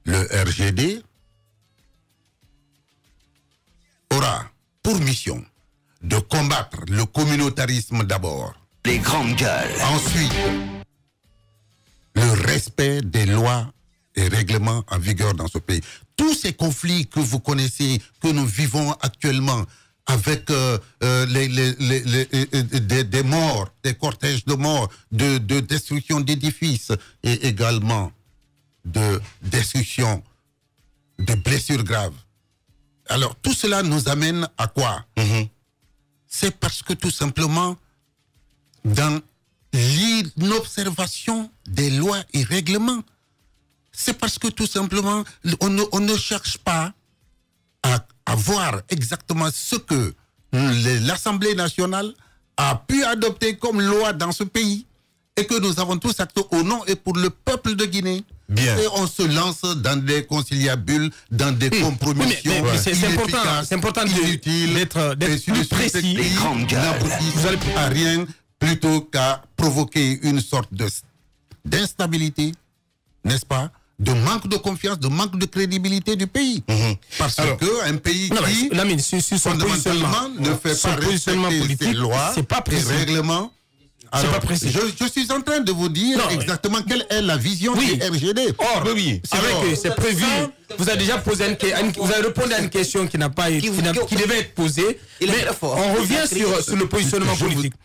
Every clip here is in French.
le RGD aura pour mission de combattre le communautarisme d'abord. Les grandes gueules. Ensuite, le respect des lois et règlements en vigueur dans ce pays. Tous ces conflits que vous connaissez, que nous vivons actuellement, avec des morts, des cortèges de morts, de destruction d'édifices et également de destruction de blessures graves. Alors, tout cela nous amène à quoi? C'est parce que tout simplement, dans l'inobservation des lois et règlements, c'est parce que tout simplement, on ne cherche pas à voir exactement ce que l'Assemblée nationale a pu adopter comme loi dans ce pays et que nous avons tous acté au nom et pour le peuple de Guinée. Bien. Et on se lance dans des conciliabules, dans des compromissions c'est important d'être plus précis. Les grandes gueules. Vous allez à rien plutôt qu'à provoquer une sorte d'instabilité, n'est-ce pas? De manque de confiance, de manque de crédibilité du pays. Parce que un pays qui, fondamentalement, ne fait pas respecter ses lois et règlements. Alors, pas précis. Je suis en train de vous dire exactement quelle est la vision du RGD. Or, c'est vrai que c'est prévu. Vous avez déjà posé vous avez répondu à une question qui n'a pas qui devait être posée. Mais on revient sur le positionnement politique.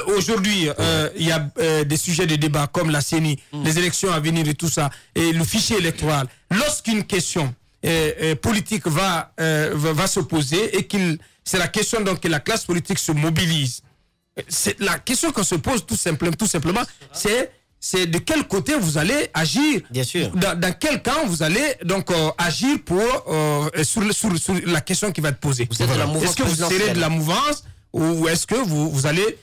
Aujourd'hui, il y a des sujets de débat comme la CENI, les élections à venir et tout ça, et le fichier électoral. Lorsqu'une question politique va se poser et c'est la question donc que la classe politique se mobilise. C'est la question qu'on se pose tout simplement, c'est de quel côté vous allez agir. Bien sûr. Dans quel camp vous allez donc agir sur la question qui va être posée. Est-ce que vous serez de la mouvance ou est-ce que vous allez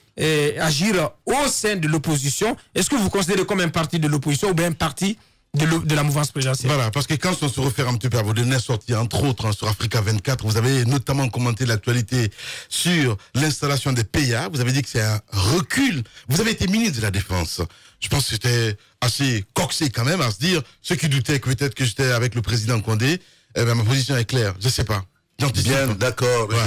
agir au sein de l'opposition? Est-ce que vous considérez comme un parti de l'opposition ou bien un parti de la mouvance présidentielle? Voilà, parce que quand on se réfère un petit peu à vos dernières sorties, entre autres sur Africa 24, vous avez notamment commenté l'actualité sur l'installation des PA. Vous avez dit que c'est un recul. Vous avez été ministre de la Défense. Je pense que c'était assez coxé quand même à se dire, ceux qui doutaient que peut-être que j'étais avec le président Condé, ma position est claire. Je sais pas. Bien, d'accord. Ouais.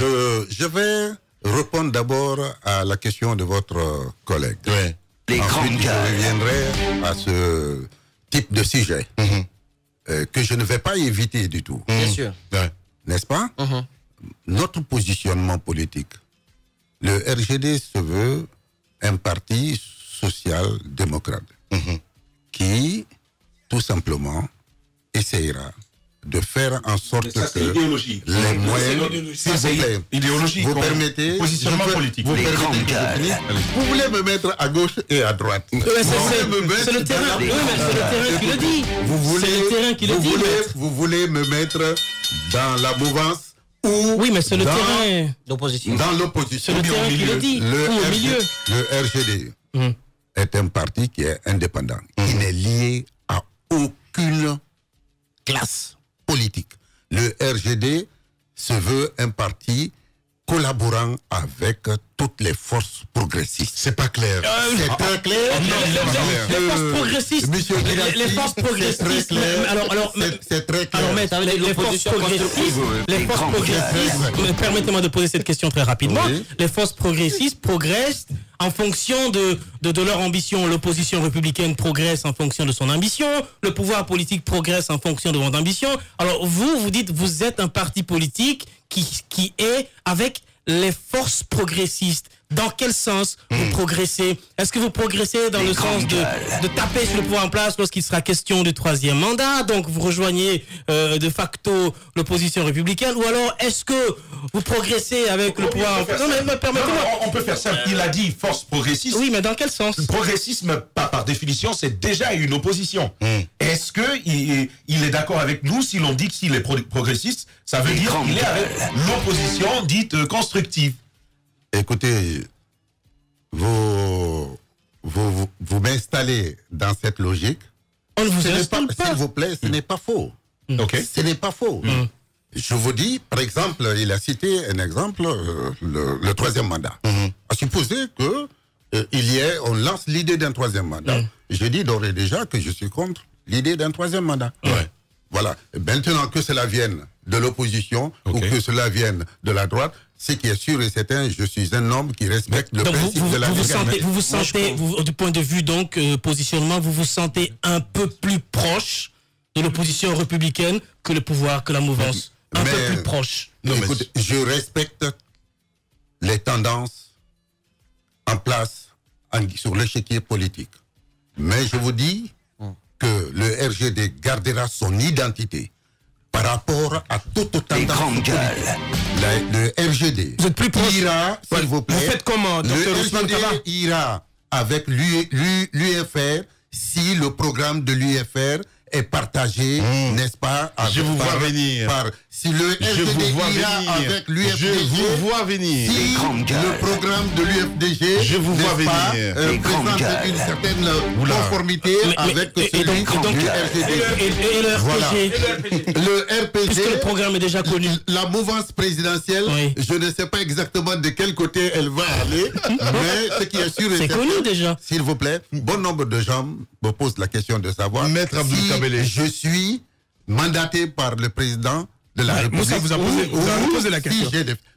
Je vais répondre d'abord à la question de votre collègue. Ouais. Ensuite, je reviendrai à ce type de sujet que je ne vais pas éviter du tout. Bien sûr. N'est-ce pas? Notre positionnement politique. Le RGD se veut un parti social-démocrate qui, tout simplement, essayera de faire en sorte que les moyens... S'il vous plaît, idéologie, vous permettez... Positionnement politique. Vous voulez me mettre à gauche et à droite. C'est le terrain. C'est le terrain qui le dit. C'est le terrain qui le dit. Vous voulez me mettre dans la mouvance ou... Oui, mais c'est le terrain d'opposition. Dans l'opposition. C'est le terrain qui le dit. Au milieu. Le RGD est un parti qui est indépendant. Il n'est lié à aucune classe politique. Le RGD se veut un parti collaborant avec toutes les forces progressistes. C'est pas clair. C'est très clair. Les forces progressistes. Les forces progressistes. C'est très clair. Alors, maître, les forces progressistes. Permettez-moi de poser cette question très rapidement. Oui. Les forces progressistes progressent en fonction de leur ambition. L'opposition républicaine progresse en fonction de son ambition. Le pouvoir politique progresse en fonction de votre ambition. Alors, vous dites, vous êtes un parti politique qui est avec les forces progressistes. Dans quel sens vous progressez? Est-ce que vous progressez dans le sens de taper sur le pouvoir en place lorsqu'il sera question du 3e mandat? Donc vous rejoignez de facto l'opposition républicaine? Ou alors est-ce que vous progressez avec le pouvoir en place? Non, mais permettez-moi. On peut faire simple. Il a dit force progressiste. Oui, mais dans quel sens? Le progressisme, par définition, c'est déjà une opposition. Est-ce qu'il est d'accord avec nous si l'on dit qu'il est progressiste? Ça veut dire qu'il est avec l'opposition dite constructive. Écoutez, vous m'installez dans cette logique. On ne vous installe pas. S'il vous plaît, ce n'est pas faux. Ce n'est pas faux. Je vous dis, par exemple, il a cité un exemple, le 3e mandat. À supposer que on lance l'idée d'un 3e mandat. Je dis d'ores et déjà que je suis contre l'idée d'un 3e mandat. Voilà. Voilà. Maintenant que cela vienne de l'opposition ou que cela vienne de la droite, ce qui est sûr et certain, je suis un homme qui respecte le principe de la légalité. Vous vous sentez, du point de vue donc positionnement, vous vous sentez un peu plus proche de l'opposition républicaine que le pouvoir, que la mouvance, un peu plus proche. Non, écoute, je respecte les tendances en place sur l'échiquier politique. Mais je vous dis que le RGD gardera son identité par rapport à toute tendance politique. Le RGD vous êtes plus proche. Ira, s'il vous plaît. Vous faites comment, le RGD ira avec l'UFR si le programme de l'UFR est partagé, n'est-ce pas? Je vous vois venir. Si le RGD ira avec l'UFDG, je vous vois venir. Si le programme de l'UFDG, je vous vois venir. Présente une certaine conformité avec celui du RGD. Et le RPG, le RPG, puisque le programme est déjà connu. La mouvance présidentielle, je ne sais pas exactement de quel côté elle va aller, mais ce qui est sûr et certain, connu déjà. S'il vous plaît, bon nombre de gens me posent la question de savoir si je suis mandaté par le président de la République. Moussa vous a posé la question.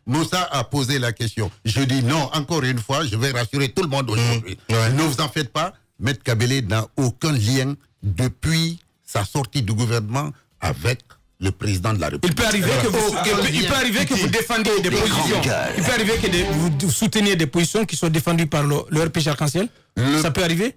Moussa a posé la question. Je dis non, encore une fois, je vais rassurer tout le monde aujourd'hui. Ne vous en faites pas, Maître Kabele n'a aucun lien depuis sa sortie du gouvernement avec le président de la République. Il peut arriver que vous défendiez des positions. Il peut arriver que vous souteniez des positions qui sont défendues par le RPG Arc-en-Ciel. Ça peut arriver?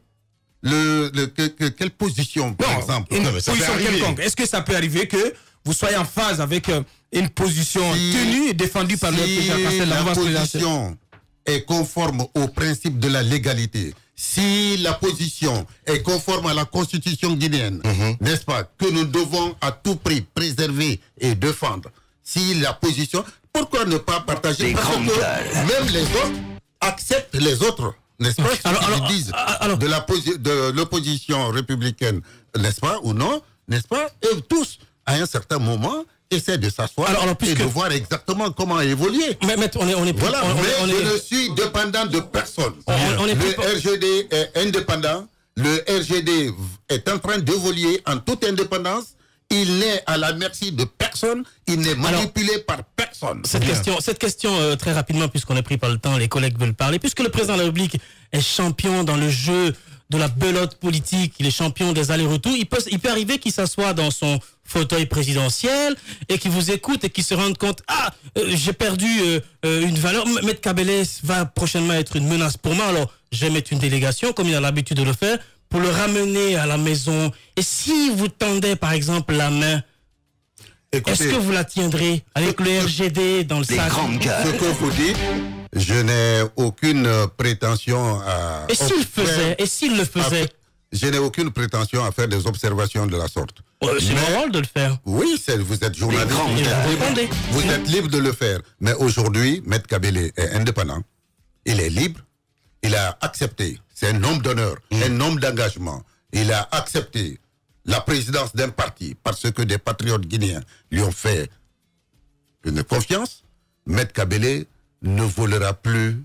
Quelle position, par exemple? Une position quelconque. Est-ce que ça peut arriver que vous soyez en phase avec une position tenue et défendue par le RPG Arc-en-Ciel? La position est conforme au principe de la légalité, si la position est conforme à la constitution guinéenne, n'est-ce pas, que nous devons à tout prix préserver et défendre, si la position, pourquoi ne pas partager? Parce que même les autres acceptent les autres. N'est-ce pas, ce qu'ils disent de l'opposition républicaine, n'est-ce pas, ou non, n'est-ce pas, et tous, à un certain moment, essaient de s'asseoir et de voir exactement comment évoluer. Mais je ne suis dépendant de personne. Le RGD est indépendant, le RGD est en train d'évoluer en toute indépendance. Il n'est à la merci de personne, il n'est manipulé par personne. Cette question très rapidement, puisqu'on est pris par le temps, les collègues veulent parler. Puisque le président de la République est champion dans le jeu de la belote politique, il est champion des allers-retours, il peut arriver qu'il s'assoie dans son fauteuil présidentiel et qu'il vous écoute et qu'il se rende compte, j'ai perdu une valeur, Maître Kabele va prochainement être une menace pour moi, alors je vais mettre une délégation, comme il a l'habitude de le faire, pour le ramener à la maison. Et si vous tendez, par exemple, la main, est-ce que vous la tiendrez avec le RGD dans le sac? Ce que vous dites, je n'ai aucune prétention à... Et s'il le faisait Je n'ai aucune prétention à faire des observations de la sorte. C'est mon rôle de le faire. Oui, vous êtes journaliste. Vous êtes libre de le faire. Mais aujourd'hui, Maître Kabele est indépendant. Il est libre. Il a accepté. C'est un homme d'honneur, un homme d'engagement. Il a accepté la présidence d'un parti parce que des patriotes guinéens lui ont fait une confiance. Maître Kabele ne volera plus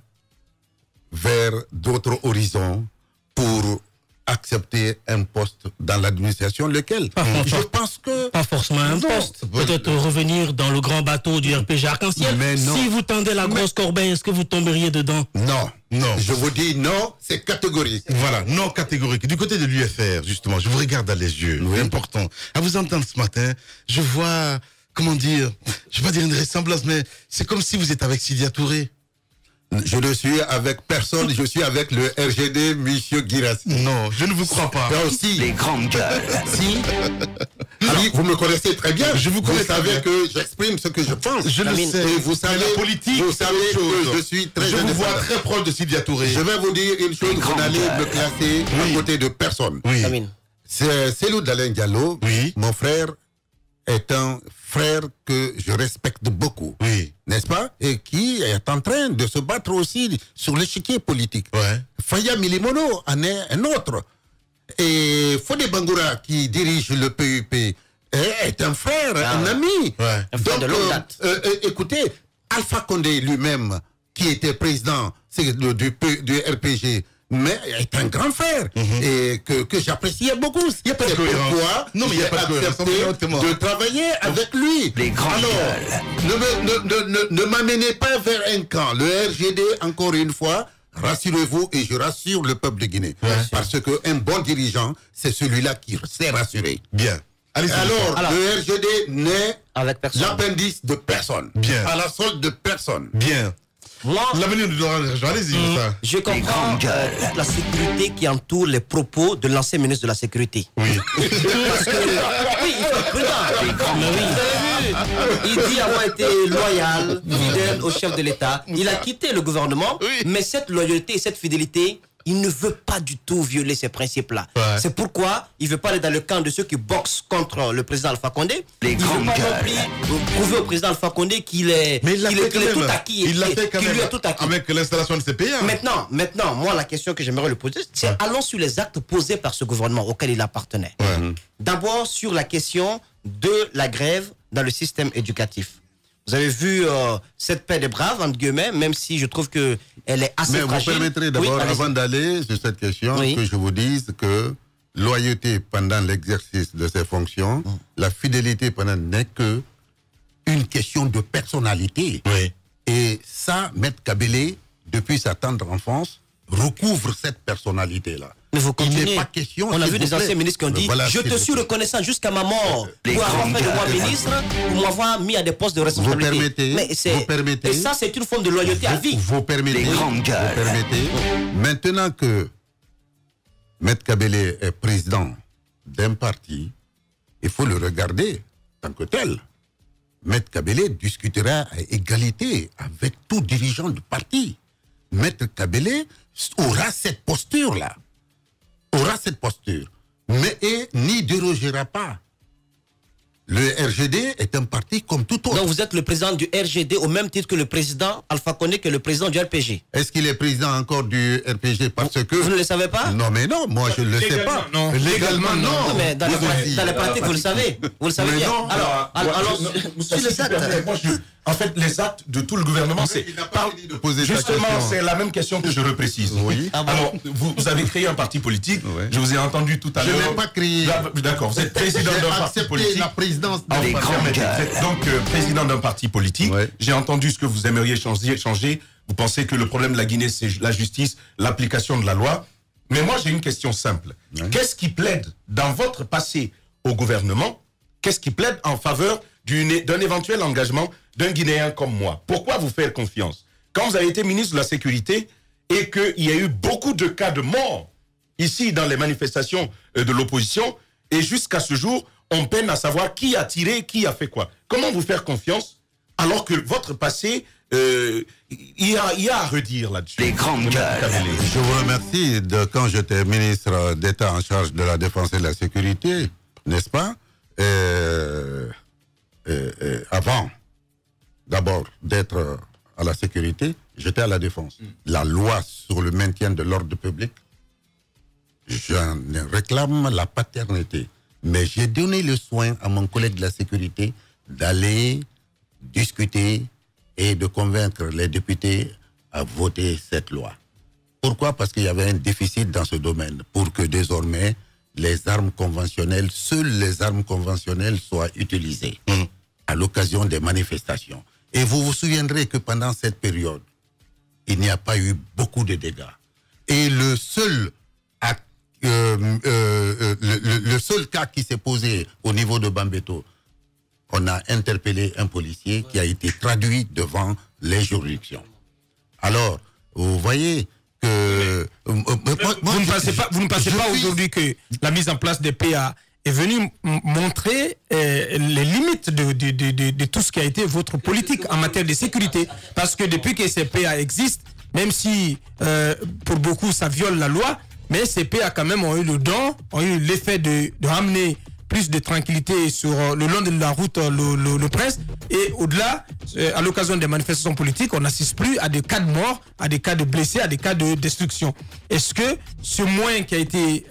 vers d'autres horizons pour accepter un poste dans l'administration, lequel je pense que... Pas forcément un poste. Peut-être revenir dans le grand bateau du RPG Arc-en-Ciel. Si vous tendez la grosse corbeille, est-ce que vous tomberiez dedans? Non. Je vous dis non, c'est catégorique. Voilà, non catégorique. Du côté de l'UFR, justement, je vous regarde dans les yeux. C'est important. À vous entendre ce matin, je vois, comment dire, je vais pas dire une ressemblance, mais c'est comme si vous êtes avec Sidia Touré. Je ne suis avec personne, je suis avec le RGD, monsieur Guirassi. Non, je ne vous crois pas. Si. Les grandes gueules. Si. Alors, vous me connaissez très bien. Je vous connais. Vous savez que j'exprime ce que je pense. Je le sais. Et vous savez, la politique, vous savez que je suis très Je vous vois très proche de Sidia Touré. Je vais vous dire une chose, vous n'allez me classer à côté de personne. Oui. C'est Cellou Dalein Diallo, mon frère, est un frère que je respecte beaucoup, n'est-ce pas? Et qui est en train de se battre aussi sur l'échiquier politique. Faya Milimono en est un autre. Et Fodé Bangoura, qui dirige le PUP, est un frère, un ami. Donc, écoutez, Alpha Condé lui-même, qui était président du RPG, mais est un grand frère et que j'appréciais beaucoup. Il n'y a pas de cohérence. Pourquoi non, mais il n'y a pas de cohérence. De travailler avec lui. Alors, ne m'amenez pas vers un camp. Le RGD, encore une fois, rassurez-vous et je rassure le peuple de Guinée. Parce qu'un bon dirigeant, c'est celui-là qui sait rassurer. Bien. Alors, le RGD n'est l'appendice de personne. Bien. À la solde de personne. Bien. Moi, l'avenir de l'argent, allez-y. Je comprends toute la sécurité qui entoure les propos de l'ancien ministre de la Sécurité. Oui. Parce que, oui, il faut être prudent. Il dit avoir été loyal, fidèle au chef de l'État. Il a quitté le gouvernement, mais cette loyauté et cette fidélité, il ne veut pas du tout violer ces principes-là. C'est pourquoi il ne veut pas aller dans le camp de ceux qui boxent contre le président Alpha Condé. Il ne veut pas non plus prouver au président Alpha Condé qu'il est, tout acquis. Il l'a fait quand même tout acquis. avec l'installation de ces pays. Maintenant, moi, la question que j'aimerais lui poser, c'est allons sur les actes posés par ce gouvernement auquel il appartenait. D'abord, sur la question de la grève dans le système éducatif. Vous avez vu cette paix des braves, entre guillemets, même si je trouve qu'elle est assez fragile. Vous permettrez d'abord, avant d'aller sur cette question, que je vous dise que loyauté pendant l'exercice de ses fonctions, la fidélité pendant n'est que une question de personnalité. Et ça, Maître Kabele, depuis sa tendre enfance, recouvre cette personnalité-là. Mais vous continuez. Pas question, on a vu des anciens ministres qui ont dit je te suis reconnaissant jusqu'à ma mort pour avoir fait de moi ministre, pour m'avoir mis à des postes de responsabilité. Vous permettez. Et ça, c'est une forme de loyauté à vie. Vous permettez. Maintenant que Maître Kabele est président d'un parti, il faut le regarder tant que tel. Maître Kabele discutera à égalité avec tout dirigeant du parti. Maître Kabele aura cette posture-là. Mais n'y dérogera pas. Le RGD est un parti comme tout autre. Donc vous êtes le président du RGD au même titre que le président Alpha Condé, que le président du RPG. Est-ce qu'il est président encore du RPG parce que... Vous ne le savez pas? Non, mais non, moi je ne le sais pas. Non. Légalement, non. Non, mais dans les pratiques, vous le savez. Vous le savez bien. Non, alors en fait, les actes de tout le gouvernement, c'est... Justement, c'est la même question que je reprécise. Oui. Alors, vous avez créé un parti politique. Je vous ai entendu tout à l'heure. Je n'ai pas créé. D'accord, vous êtes président d'un parti politique. La présidence vous êtes donc président d'un parti politique. J'ai entendu ce que vous aimeriez changer. Vous pensez que le problème de la Guinée, c'est la justice, l'application de la loi. Mais moi, j'ai une question simple. Qu'est-ce qui plaide dans votre passé au gouvernement? Qu'est-ce qui plaide en faveur d'un éventuel engagement d'un Guinéen comme moi? Pourquoi vous faire confiance? Quand vous avez été ministre de la Sécurité et qu'il y a eu beaucoup de cas de mort ici dans les manifestations de l'opposition, et jusqu'à ce jour, on peine à savoir qui a tiré, qui a fait quoi. Comment vous faire confiance alors que votre passé, il y a à redire là-dessus? Je vous remercie de quand j'étais ministre d'État en charge de la défense et de la sécurité, n'est-ce pas? Avant d'abord d'être à la sécurité, j'étais à la défense. La loi sur le maintien de l'ordre public, j'en réclame la paternité. Mais j'ai donné le soin à mon collègue de la sécurité d'aller discuter et de convaincre les députés à voter cette loi. Pourquoi? Parce qu'il y avait un déficit dans ce domaine pour que désormais les armes conventionnelles, seules les armes conventionnelles soient utilisées à l'occasion des manifestations. Et vous vous souviendrez que pendant cette période, il n'y a pas eu beaucoup de dégâts. Et le seul cas qui s'est posé au niveau de Bambeto, on a interpellé un policier qui a été traduit devant les juridictions. Alors, vous voyez que... vous ne pensez pas aujourd'hui que la mise en place des PA est venue montrer les limites de tout ce qui a été votre politique en matière de sécurité. Parce que depuis que ces PA existent, même si pour beaucoup ça viole la loi, mais ces PA quand même ont eu le don, ont eu l'effet de ramener plus de tranquillité sur le long de la route le Prince, et au-delà, à l'occasion des manifestations politiques, on n'assiste plus à des cas de mort, à des cas de blessés, à des cas de destruction. Est-ce que ce moyen qui a été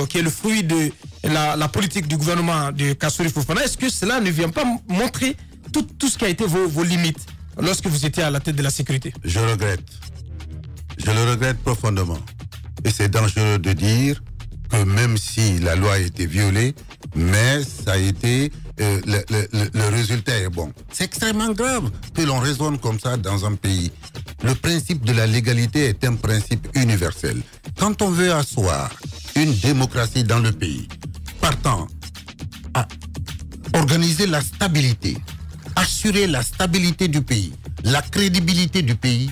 qui est le fruit de la politique du gouvernement de Kassory Fofana, est-ce que cela ne vient pas montrer tout ce qui a été vos limites lorsque vous étiez à la tête de la sécurité? Je regrette. Je le regrette profondément. Et c'est dangereux de dire que même si la loi a été violée, mais ça a été, le résultat est bon. C'est extrêmement grave que l'on raisonne comme ça dans un pays. Le principe de la légalité est un principe universel. Quand on veut asseoir une démocratie dans le pays, partant à organiser la stabilité, assurer la stabilité du pays, la crédibilité du pays,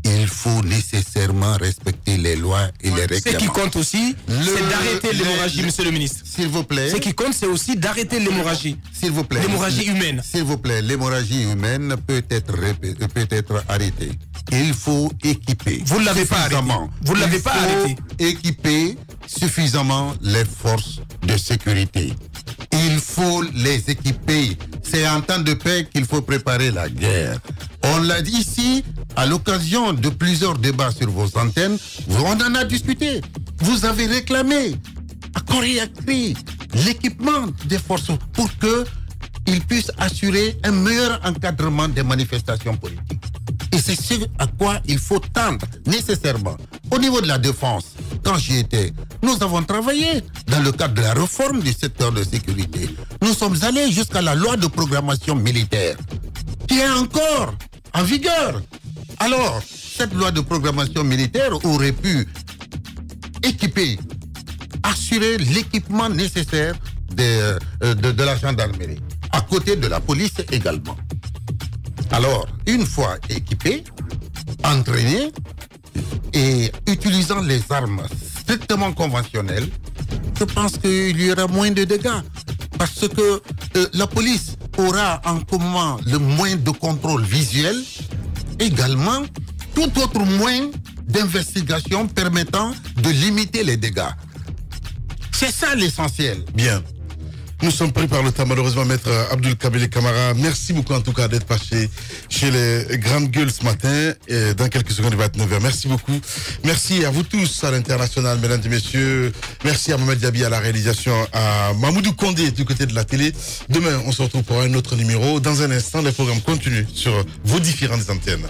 il faut nécessairement respecter les lois et les règlements. Ce qui compte aussi, c'est d'arrêter l'hémorragie, monsieur le ministre. S'il vous plaît. Ce qui compte, c'est aussi d'arrêter l'hémorragie. S'il vous plaît. L'hémorragie humaine. S'il vous plaît, l'hémorragie humaine peut être arrêtée. Il faut équiper. Vous ne l'avez pas arrêté. Vous ne l'avez pas arrêté. Équiper suffisamment les forces de sécurité. Il faut les équiper. C'est en temps de paix qu'il faut préparer la guerre. On l'a dit ici, à l'occasion de plusieurs débats sur vos antennes, on en a discuté. Vous avez réclamé, à corps et à cri, l'équipement des forces pour qu'ils puissent assurer un meilleur encadrement des manifestations politiques. Et c'est ce à quoi il faut tendre nécessairement. Au niveau de la défense, quand j'y étais, nous avons travaillé dans le cadre de la réforme du secteur de sécurité. Nous sommes allés jusqu'à la loi de programmation militaire, qui est encore en vigueur. Alors, cette loi de programmation militaire aurait pu équiper, assurer l'équipement nécessaire de la gendarmerie, à côté de la police également. Alors, une fois équipés, entraînés et utilisant les armes strictement conventionnelles, je pense qu'il y aura moins de dégâts. Parce que la police aura en commun le moyen de contrôle visuel, également tout autre moyen d'investigation permettant de limiter les dégâts. C'est ça l'essentiel. Bien. Nous sommes pris par le temps, malheureusement, maître Abdoul Kabele Camara. Merci beaucoup, en tout cas, d'être passé chez les Grandes Gueules ce matin. Et dans quelques secondes, il va être 9h. Merci beaucoup. Merci à vous tous à l'international, mesdames et messieurs. Merci à Mohamed Diaby à la réalisation, à Mahmoudou Kondé du côté de la télé. Demain, on se retrouve pour un autre numéro. Dans un instant, les programmes continuent sur vos différentes antennes.